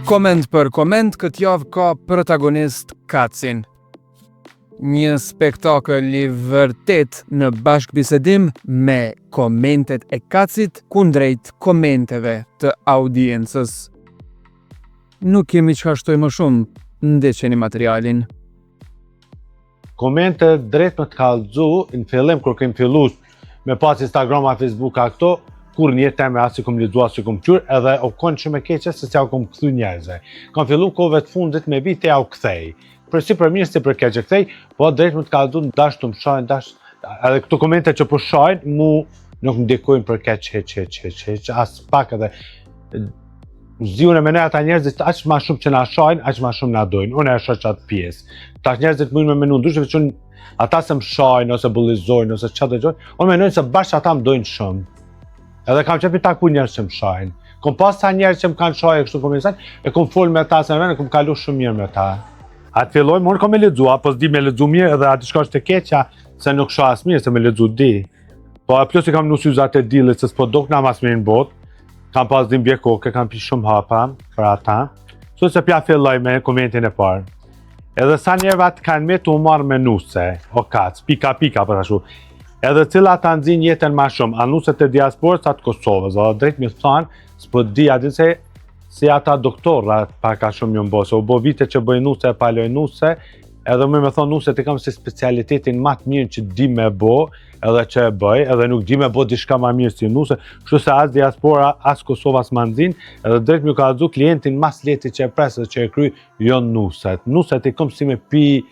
Koment për koment, këtë javë ka protagonist Kacin. Një spektakël i vërtet në bashkëbisedim me komentet e Kacit kundrejt komenteve të audiencës. Nuk kemi çka shtoj më shumë, ndeqeni materialin. Komente drejt me të kallëzu, në fillim kur kem filluar me pas Instagram a Facebook a këto, kur një teme as si kom lexuar, as si kom qyr, edhe u konë shumë e keqe se s'ja u kom kthy njerëzve. Kam fillu kohëve të fundit me vite ja u kthej. Për si për mirë si për keq e kthej, po drejt më të kallëzu dash të më shojnë, edhe këto komente që po shojnë, mu nuk më ndikojnë për keq, heq, as pak edhe ziun e menoj ata njerëzit aq më shumë që na shojnë, aq më shumë na dojnë. Unë e shoh çat pjesë. Tash njerëzit mundin me menu ndryshe, veçun ata se më shojnë ose bullizojnë ose çfarë dëgjojnë, unë mendoj se bashkë ata më dojnë shumë. Edhe kam qepi taku njerëz që më shojnë. Kom pas ta njerëz që më kanë shojë kështu komentar, e kom fol me ta se në vend, e kom kalu shumë mirë me ta. Atë filloj, unë kom me lexua, po s'di me lexu mirë edhe aty shko është e keqja, se nuk shoh as mirë se me lexu di. Po plus i kam nusyzat e dillit se s'po dokna mas mirë në botë. Kam pas dim bje koke, kam pi shumë hapa për ata. Kështu se pja filloj me komentin e parë. Edhe sa njerëve atë kanë me të marrë menuse, o kac, pika për ashtu. Edhe cila ta nxin jetën më shumë, anuset e diasporës atë Kosovës, edhe drejt mi thonë, s'po di atë se si ata doktorra paka shumë ju mbo, se u bo vite që bëj nuse e paloj nuse, edhe me thonë nuse të kam si specialitetin më të mirë që di me bo, edhe që e bëj, edhe nuk di me bo diçka më mirë si nuse, kështu se as diaspora, as Kosova s'ma nxin, edhe drejt mi ka dhu klientin mas leti që e presë që e kry, jo nuset. Nuset i kom si me pi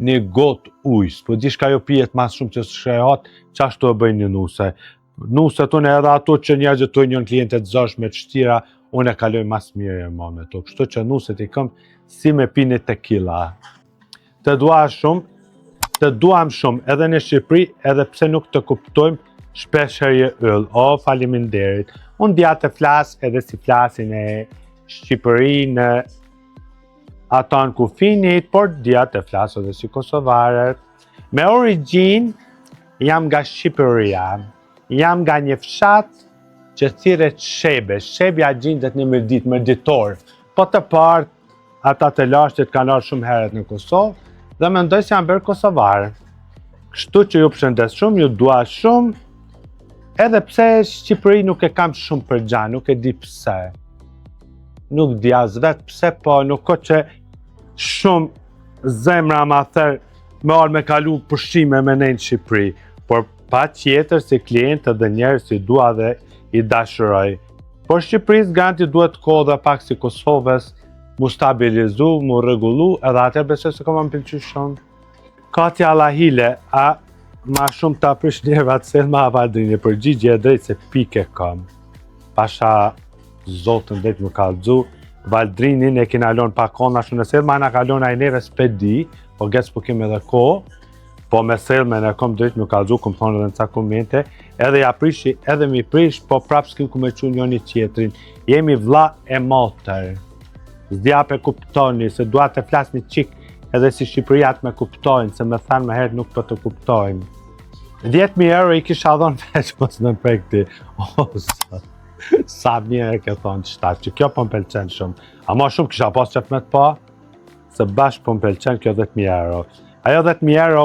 një gotë ujës, po di shka jo pijet mas shumë që shrehat, qashtu e bëjnë një nuse. Nuset unë edhe ato që njerëzit të njën klientet zosh me të shtira, unë e kaloj mas mirë e ma me to. Kështu që nuset i kom si me pi një tequila. Të duam shumë, edhe në Shqipëri, edhe pse nuk të kuptojmë, shpesh herje yll. O, faleminderit. Unë dja të flas edhe si flasin e Shqipëri në ata në kufinit, por dja të flasë edhe si kosovarët. Me origjinë, jam nga Shqipëria. Jam nga një fshat që thirret Shebe. Shebja gjendet në Mërditor. Po të parë, ata të lashtit kanë ardhur shumë herët në Kosovë, dhe mendoj se janë bërë kosovarë. Kështu që ju përshëndes shumë, ju dua shumë, edhe pse Shqipëri nuk e kam shumë për gjanë, nuk e di pse. Nuk di as vetë pse, po nuk ko që shumë zemra ma thërë me orë me kalu përshime me nejnë Shqipëri, por pa tjetër si klient edhe njerës si dua dhe i dashuroj. Por Shqipëris ganti duhet kohë dhe pak si Kosovës mu stabilizu, mu rregullu, edhe atër besoj se koma më pëlqy shumë. Katja Allahile, a ma shumë ta prish njerëve atë Selma Valdrini, përgjigje e drejtë se pike kam. Pasha zotën drejtë më kalëzu, Valdrinin e kina lon pa kona shumë në Selma, na kalon a i neve s'pedi, po gjes po kem edhe ko, po me Selma në kom drejtë më kalëzu, kom thonë edhe në ca komente, edhe ja prishi, edhe mi prish, po prapë s'kim ku me që njoni tjetrin. Jemi vlla e motër. Zdja pe kuptoni, se dua të flas një qik, edhe si Shqipëriat me kuptojnë, se me thanë me herë nuk po të kuptojnë. 10.000 euro i kisha dhonë veç mos me prekti. Sa mirë e ke thonë qëta, që kjo po më pëlqen shumë. A ma shumë kisha pas qef me të pa, se bashkë po më pëlqen kjo 10.000 euro. Ajo 10.000 euro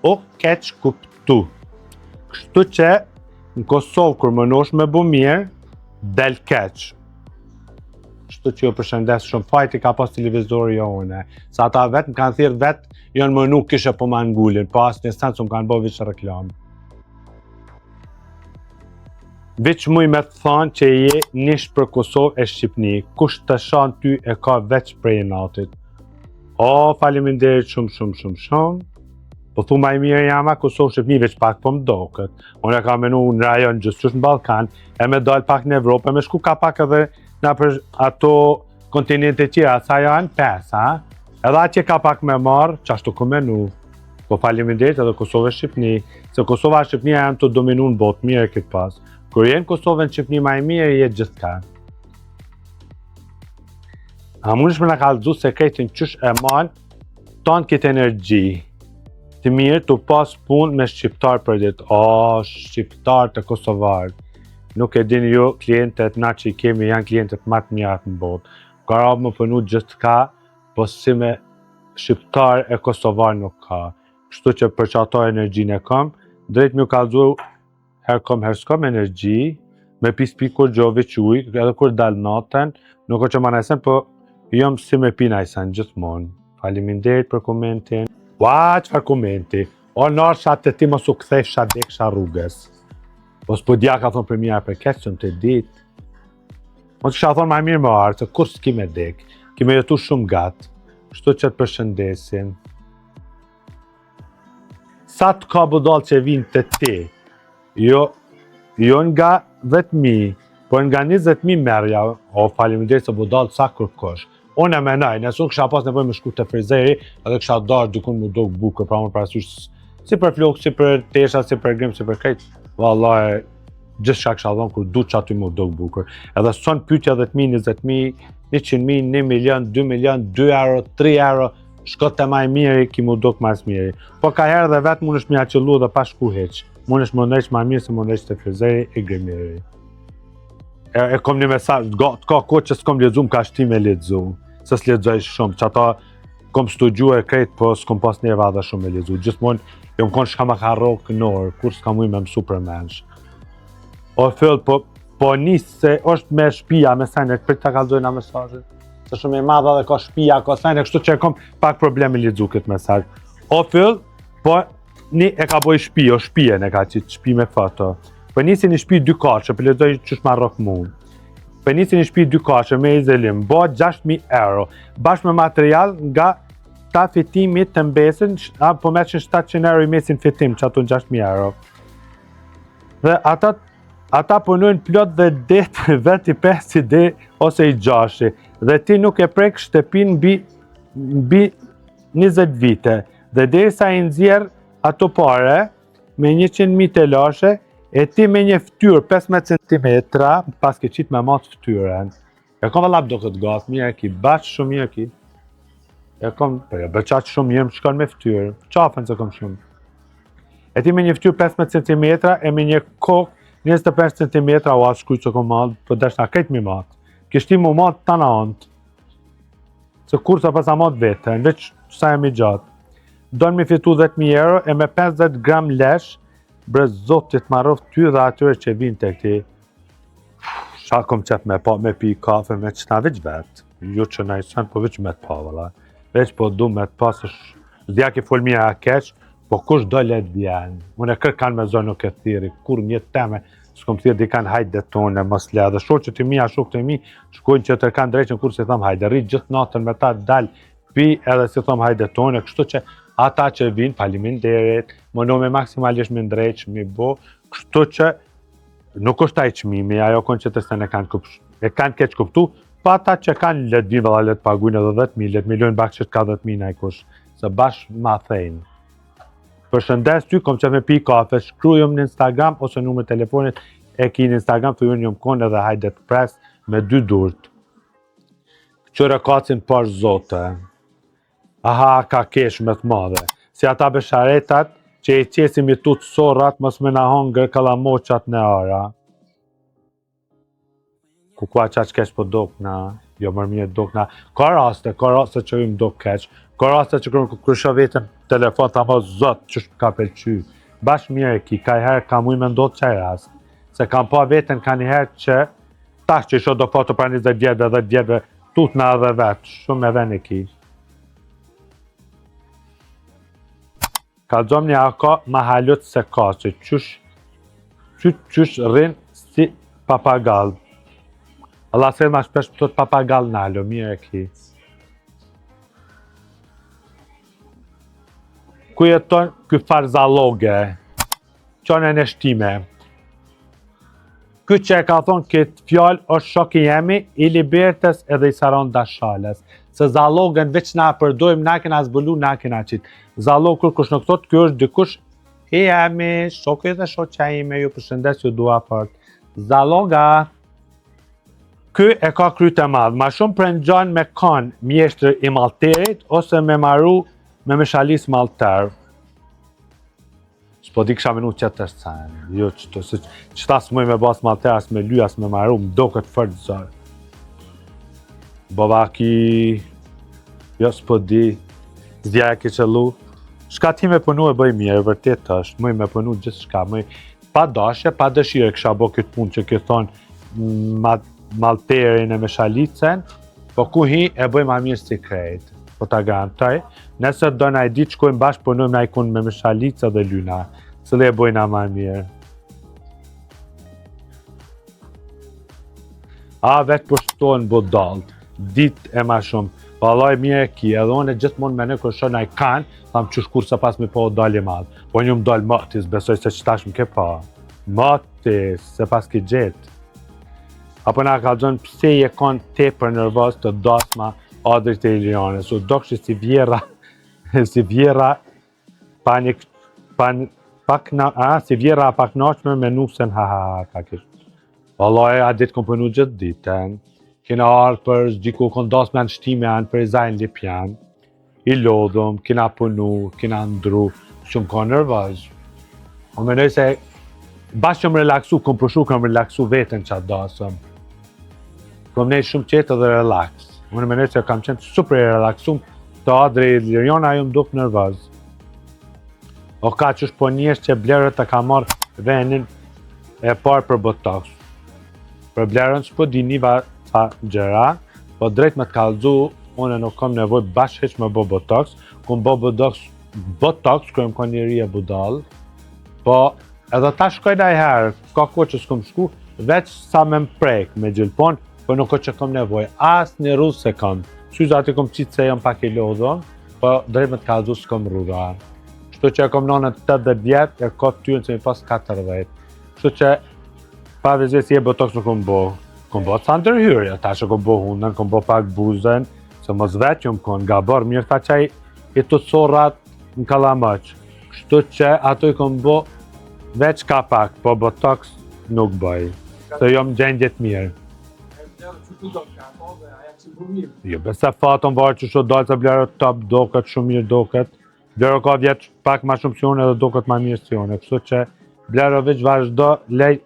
u keq kuptu. Kështu që në Kosovë kur më nosh me bu mirë, del keq. Kështu që ju përshëndes shumë, fajti ka pas televizori jo une. Sa ata vetë më kanë thirë vetë, jonë më nuk kishe po ma ngullin, po asë një sensë më kanë bo vishë reklamë. Veç muj me të thonë që je nish për Kosovë e Shqipni, kush të shanë ty e ka veç prej natit. O, faleminderit shumë. Po thu ma i mirë jama, Kosovë Shqipni veç pak po më dokët. Unë e ka menu në rajon gjësush në Balkan, e me dal pak në Evropë, e me shku ka pak edhe në për ato kontinente tjera, sa janë 5, ha? Edhe atje ka pak me marë, qashtu ku menu. Po faleminderit edhe Kosovë e Shqipni, se Kosova e Shqipni janë të dominu në botë, mire këtë pas. Kur jenë Kosovën Shqipni ma e mirë, jetë gjithka. A mundesh me na kallëzu sekretin qysh e man tonë këtë energji. Të mirë të pas punë me shqiptar për ditë. O, shqiptar të Kosovarë. Nuk e dini ju, klientet na që i kemi janë klientet më të mirë në botë. Ka rabë më punu gjithë ka, po si me shqiptar e kosovar nuk ka. Kështu që për që ato energjin e kam, drejt më kalzu herë kom herë s'kom energji, me pi kur gjovi quj, edhe kur dal natën, nuk o që ma najsen, po jom si me pi najsen gjithmonë. Faleminderit për komentin. Ua, qëfar komenti? O nërë shatë të ti mos u kthej shadeksha rrugës. O s'po dja ka thonë për mija për keqë që në të ditë. Mos kësha thonë ma mirë më arë, se kur s'ki me dek, ki me jetu shumë gatë. Kështu që të përshëndesin. Sa të ka budal që vinë të ti? Jo nga 10.000, por nga 20.000 merja, o faleminderit se budal sa kërkosh. Unë e menaj, nësë unë kësha pas nevoj me shku të frizeri, edhe kësha darë dykun më do bukër, pra më parasysh si për flokë, si për tesha, si për grimë, si për krejt. Vallaj, gjithë shka kësha dhonë kur du që aty më do bukër. Edhe son pytja 10.000, 20.000, 100.000, 1 milion, 2 milion, 2 euro, 3 euro, shkot të maj miri, ki mu do mas miri. Po ka herë dhe vetë mund është mja qëllu dhe pa shku heq. Mund është më ndreq ma mirë se më ndreq të frizeri e grimiri. E kom një mesazh, ka kohë që s'kom lexuar, ka shtim e lexuar. Se s'lexoj shumë, që ata kom studiuar krejt, po s'kom pas njerë dhe shumë e lexuar. Gjithmonë jom konë shka ma ka rrok kënorë, kur s'ka mujë me mësu për mensh. O fill, po nisë se është me shpia, me sajnë, për të kalzojnë a mesazhin. Se shumë e madha dhe ka shpia, ka sajnë, kështu që e kom pak problemi lexu këtë mesazh. O fill, po ni e ka boj shpi, o shpien e ka qitë, shpi me foto. Për nisi një shpi 2 kaqe, për lexoj qësh ma rrok mund. Për nisi një shpi 2 kaqe me izolim, bo 6.000 euro, bashkë me material nga ta fitimit të mbesin, po me që 700 euro i mesin fitim, që ato në 6.000 euro. Dhe ata punojnë plot dhe det veti 5 i de ose i 6, dhe ti nuk e prek shtepin mbi 20 vite, dhe derisa i nxjerr ato pare me 100.000 telashe, e ti me një ftyrë 15 cm, pas ke qitë me matë ftyrën. E kom vëllap do këtë gatë, mirë e ki, bashkë shumë mirë e ki. E kom, bëqaqë shumë mirë, më shkon me ftyrë, qafën se kom shumë. E ti me një ftyrë 15 cm, e me një kokë 25 cm, o atë shkujtë që kom malë, për deshna krejtë mi matë. Kishti mu matë të në antë. Se kur sa pas a matë vete, në veç sa e mi gjatë. Donë mi fitu 10.000 euro, e me 50 gram lesh, bre zotit ma roft ty dhe atyre që vinë të këti. Qa kom qep me pi kafe me qëta veç vetë. Jo që na i sen, po veç me të pa, vëlla. Veç po du me të pa, së dhja ki folmija a keq, po kush do let vjen. Unë e kërë kanë me zonë nuk e thiri, kur një teme, s'kom thirë di kanë hajde dhe tonë, mos le, dhe shoqët të mi, a shokët të mi, shkojnë që të kanë drejqën kur si thëmë hajde, rritë gjithë natën me ta dal, pi edhe si thëmë hajde tonë, kështu që ata që vinë, faleminderit, më me maksimalisht me ndrejq, mi bo, kështu që nuk është ai çmimi, ajo konë që të se e kanë keq kuptu, pa ata që kanë let vinë vëlla let pagujnë edhe 10.000, let milion bak që ka 10.000 ai kush, se bashkë ma thejnë. Përshëndes ty, kom që me pi kafe, shkrujëm në Instagram ose numër telefonit, e ki në Instagram, të jënë jëmë konë edhe hajde të pres me 2 durët. Qëre kacin par zote. Aha, ka kesh me të madhe. Si ata besharetat që i qesim i tutë sorrat mos me na hongër kalamoqat në ara. Ku kua qa që kesh po dokna, jo mërmjet dokna. Ka raste që ju më dok keq. Ka raste që kërësho vetën telefon të mos zot që shpë ka pelqy. Bash mire ki, ka i herë ka muj me ndodhë qaj rast. Se kam pa vetën ka një herë që tash që isho do foto pra 20 vjetëve, 10 vjetëve, tut në edhe vetë, shumë e veni ki. Ka dzom një ako ma halot se ka, që qysh rrinë si papagall. Allah se ma shpesh për të papagall në alo, mire ki. Ku jeton ky farzaloge, qone në shtime. Ky që e ka thonë këtë fjallë është shoki jemi, i Libertes edhe i Saron Dashales. Se zalogën veç na përdojmë, na kena zbulu, na kena qitë. Zalogë kur kush në këtot, kjo është dikush, i jemi, shoki dhe shoqa ime, ju përshëndes, ju dua fort. Zaloga, ky e ka kryt e madhë, ma shumë prengjon me kanë mjeshtër i malterit, ose me maru me meshalis malter. S'po di kësha minu që të shëtësajnë, jo që ta s'muj me bas malter, as me ly, as me maru, më do këtë fërë zërë. Babaki, jo s'po di, zdja e ki qëllu. Shka ti me punu e bëj mirë, vërtet është, mëj me punu gjithë shka, mëj pa dashje, pa dëshire kësha bo këtë punë që këtë thonë malterin e me shalicen, po ku hi e bëj ma mirë si krejt, po ta garantoj. Nëse do na i ditë shkojmë bashkë punojmë na i kun me shalica dhe lyna, cële e bëjna ma mirë. A vetë përshtojnë budalët, ditë e ma shumë, valoj mirë e ki, edhe unë e gjithmonë me në kërshoj na i kanë, thamë që shkur se pas me po dalje madhë. Po një më dalë mëtis, besoj se qëtash më ke pa. Mëtis, se pas ki gjetë. Apo na ka dhënë pse je kanë te për nervoz të dasma Adrit e Ilionës. U dokshi si vjera, si vjera si vjera pak nashme me nusen ka kish. Vallaj, a ditë kom përnu gjithë ditën. Kena ardhë për zgjiko kon dasme anë shtime anë për i zajnë lipjan. I lodhëm, kena punu, kena ndru, shumë ka nervoz. O menoj se bashkë që më relaksu, kom përshu, kom relaksu vetën që atë dasëm. Kom nej shumë qetë dhe relax. Unë menoj se kam qenë super relaksum, të Adri Ilionëa ju më duk nervoz. O ka qësh po njesh që blerët të ka marrë venin e parë për botox. Për blerën s'po di një ta gjera, po drejt me të kallëzu, unë nuk kam nevoj bashkë heq me bo botox, ku më bo botox, ku më ka njëri e budal, po edhe ta shkoj da i herë, ka ko që s'kom shku, veç sa me mprek me gjilpon, po nuk ko që kam nevoj, as një rruzë se kam, syz ati kom qitë se jam pak i lodhëm, po drejt me të kallëzu s'kom rrura. Kështu që e kom nonën 80 vjetë, e ka tyën se mi pas 40. Kështu që pa vizje si e botox nuk kom bo. Kom bo ca ndërhyrje, ta që kom bo hundën, kom bo pak buzen, se mos vetë ju më konë, nga bërë mirë ta qaj i të corat në kalamëq. Kështu që ato i kom bo veç ka pak, po botox nuk bëj, se jo më gjendjet mirë. Jo, bese fatën varë që shu dalë se blerët top doket, shumë mirë doket. Blerë ka vjetë pak ma shumë si unë edhe doket ma mirë si unë. Kështu që blerë veç vazhdo lej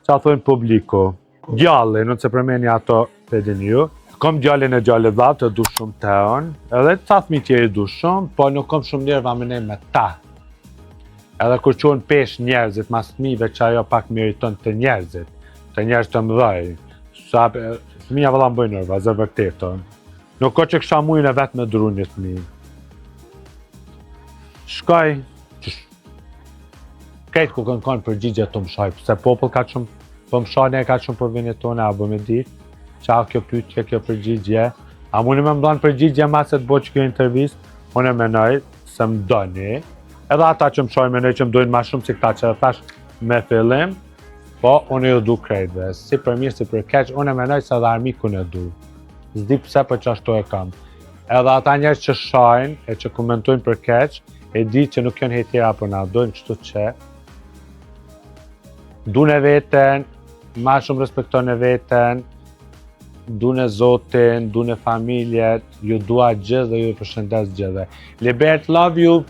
që a thujnë publiku. Gjalli, në të se përmeni ato të edin ju. Kom gjallin e gjallit dha të du shumë të unë, edhe të thmi tjeri du shumë, po nuk kom shumë njerë va menej me ta. Edhe kur qonë pesh njerëzit mas fmive që ajo pak meriton të njerëz të mdhej. Sa fmija vëlla më bëjnë nërva, zë vërtetën. Nuk ko që kësha mujnë e vetë me dru një fmi. Shkoj, krejt ku kënë përgjigje të më shaj, se popull ka shumë, po më shane e ka shumë për vinit tone, a bë me ditë. Qa kjo pyetje, kjo përgjigje. A mune me më donë përgjigje ma se të bo që kjo intervjist, unë e menoj se më doni. Edhe ata që më shojnë menoj që më dojnë ma shumë si këta që e thash me fillim, po unë ju du krejtve. Si për mirë, si për keq, unë e menoj se edhe armikun e du. Zdi pse për që ashtu e kam. Edhe ata njerës që shojnë e që komentojnë për keq, e di që nuk janë hetjera për na dojnë kështu që dune veten, ma shumë respektojnë veten, dune Zotin, dune familjet, ju dua gjithë dhe ju përshëndes gjithë. Libert, love you!